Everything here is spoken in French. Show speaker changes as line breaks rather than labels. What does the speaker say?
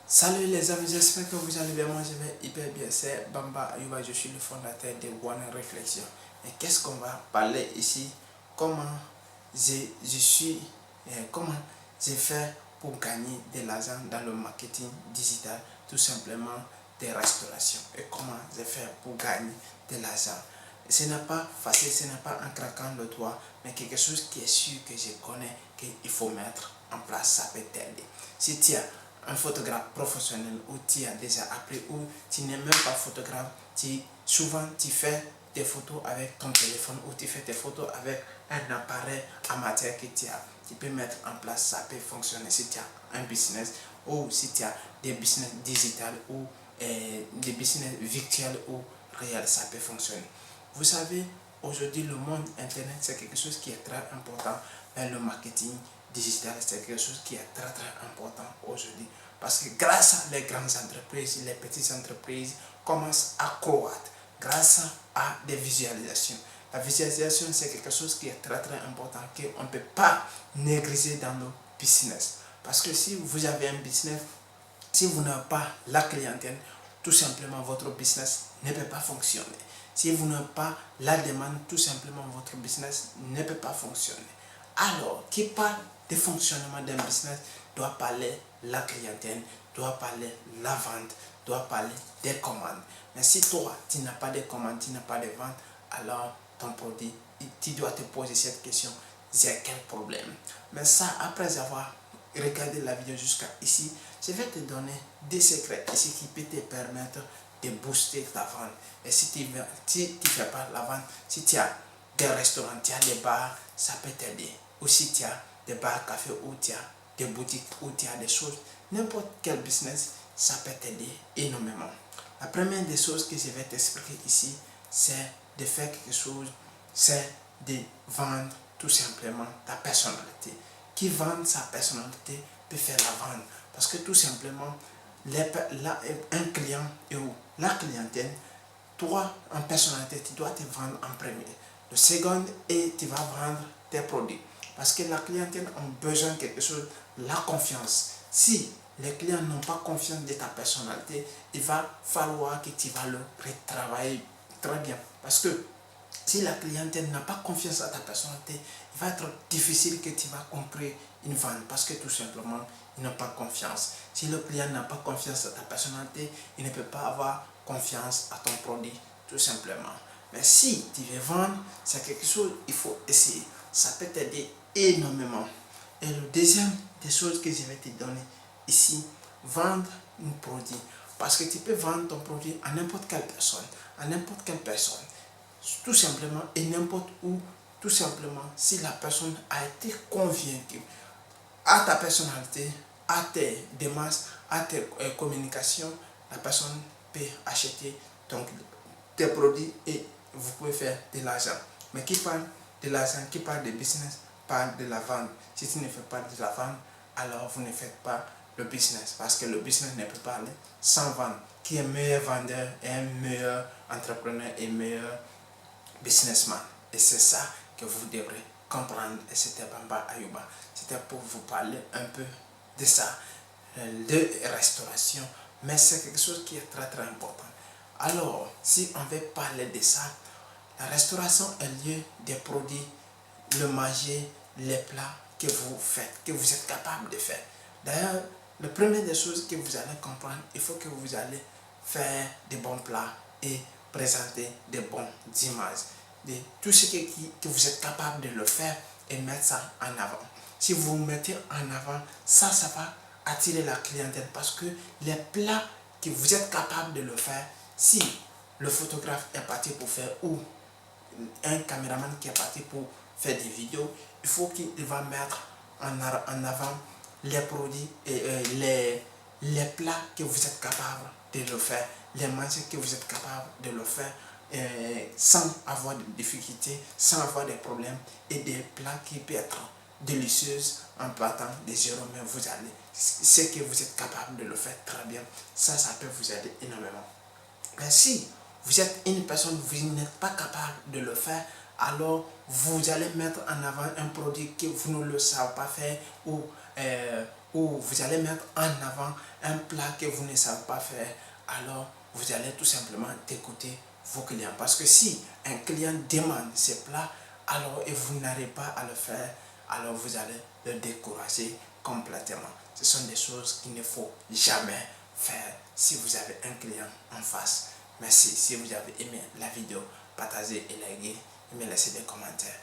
Salut les amis, j'espère que vous allez bien. Moi je vais hyper bien. C'est Bamba Ayuba, je suis le fondateur de One Réflexion. Et qu'est-ce qu'on va parler ici? Comment comment j'ai fait pour gagner de l'argent dans le marketing digital, tout simplement des restaurations. Et comment j'ai fait pour gagner de l'argent. Ce n'est pas facile, ce n'est pas en craquant le doigt, mais quelque chose qui est sûr que je connais qu'il faut mettre en place, ça peut t'aider. Si tu as un photographe professionnel ou tu as déjà appris ou tu n'es même pas photographe, souvent tu fais des photos avec ton téléphone ou tu fais des photos avec un appareil amateur que tu as. Tu peux mettre en place, ça peut fonctionner si tu as un business ou si tu as des business digital ou des business virtuels ou réels, ça peut fonctionner. Vous savez, aujourd'hui le monde internet c'est quelque chose qui est très important, mais le marketing digital c'est quelque chose qui est très important aujourd'hui, parce que grâce à les grandes entreprises, les petites entreprises commencent à croître grâce à des visualisations. La visualisation c'est quelque chose qui est très important, qu'on ne peut pas négliger dans nos business, parce que si vous avez un business, si vous n'avez pas la clientèle, tout simplement votre business ne peut pas fonctionner. Si vous n'avez pas la demande, tout simplement votre business ne peut pas fonctionner. Alors, qui parle du fonctionnement d'un business doit parler la clientèle, doit parler la vente, doit parler des commandes. Mais si toi, tu n'as pas de commandes, tu n'as pas de vente, alors ton produit, tu dois te poser cette question, j'ai quel problème? Mais ça, après avoir regardé la vidéo jusqu'à ici, je vais te donner des secrets ici qui peuvent te permettre de booster ta vente. Et si tu ne fais pas la vente, si tu as des restaurants, tu as des bars, ça peut t'aider. Ou si tu as des bars café, ou tu as des boutiques, ou tu as des choses, n'importe quel business, ça peut t'aider énormément. La première des choses que je vais t'expliquer ici, c'est de faire quelque chose, c'est de vendre tout simplement ta personnalité. Qui vend sa personnalité peut faire la vente. Parce que tout simplement, un client ou la clientèle, toi, en personnalité, tu dois te vendre en premier. Le second, et tu vas vendre tes produits. Parce que la clientèle a besoin de quelque chose, la confiance. Si les clients n'ont pas confiance de ta personnalité, il va falloir que tu vas le retravailler très bien. Parce que si la clientèle n'a pas confiance à ta personnalité, il va être difficile que tu vas conclure une vente, parce que tout simplement, il n'a pas confiance. Si le client n'a pas confiance à ta personnalité, il ne peut pas avoir confiance à ton produit, tout simplement. Mais si tu veux vendre, c'est quelque chose qu'il faut essayer. Ça peut t'aider énormément. Et le deuxième des choses que je vais te donner ici, vendre un produit. Parce que tu peux vendre ton produit à n'importe quelle personne, à n'importe quelle personne, tout simplement, et n'importe où, tout simplement, si la personne a été convaincue à ta personnalité, à tes démarches, à tes communications, la personne peut acheter donc tes produits et vous pouvez faire de l'argent. Mais qui parle de l'argent, qui parle de business, parle de la vente. Si tu ne fais pas de la vente, alors vous ne faites pas le business, parce que le business ne peut pas aller sans vente. Qui est meilleur vendeur est un meilleur entrepreneur et meilleur businessman. Et c'est ça que vous devrez comprendre. Et c'était Bamba Ayuba. C'était pour vous parler un peu de ça, de restauration. Mais c'est quelque chose qui est très important. Alors, si on veut parler de ça, la restauration est lieu des produits, le manger, les plats que vous faites, que vous êtes capable de faire. D'ailleurs, la première des choses que vous allez comprendre, il faut que vous allez faire de bons plats et présenter de bonnes images. De tout ce que vous êtes capable de le faire et mettre ça en avant. Si vous mettez en avant, ça va attirer la clientèle, parce que les plats que vous êtes capable de le faire, si le photographe est parti pour faire, ou un caméraman qui est parti pour faire des vidéos, il faut qu'il va mettre en avant les produits et les plats que vous êtes capable de le faire, les manger que vous êtes capable de le faire sans avoir de difficultés, sans avoir de problèmes, et des plats qui peuvent être délicieux en partant des zéro, mais vous allez, ce que vous êtes capable de le faire très bien, ça peut vous aider énormément. Mais si vous êtes une personne, vous n'êtes pas capable de le faire, alors vous allez mettre en avant un produit que vous ne le savez pas faire, ou ou vous allez mettre en avant un plat que vous ne savez pas faire, alors vous allez tout simplement dégoûter vos clients. Parce que si un client demande ces plats, alors et vous n'arrivez pas à le faire, alors vous allez le décourager complètement. Ce sont des choses qu'il ne faut jamais faire si vous avez un client en face. Merci. Si vous avez aimé la vidéo, partagez et likez et me laissez des commentaires.